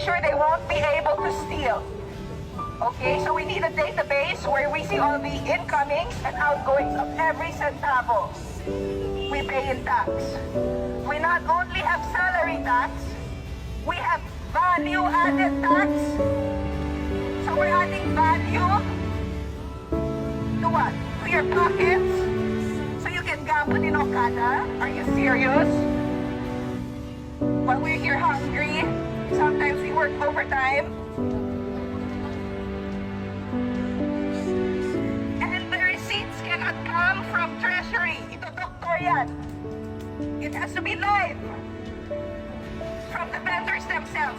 sure they won't be able to steal. Okay, so we need a database where we see all the incomings and outgoings of every centavo we pay in tax. We not only have salary tax, we have value-added tax. So we're adding value to what? To your pockets? So you can gamble in Okada? Are you serious? While we're here hungry, sometimes we work overtime. And the receipts cannot come from Treasury. Ito doktor yan. It has to be live from the vendors themselves.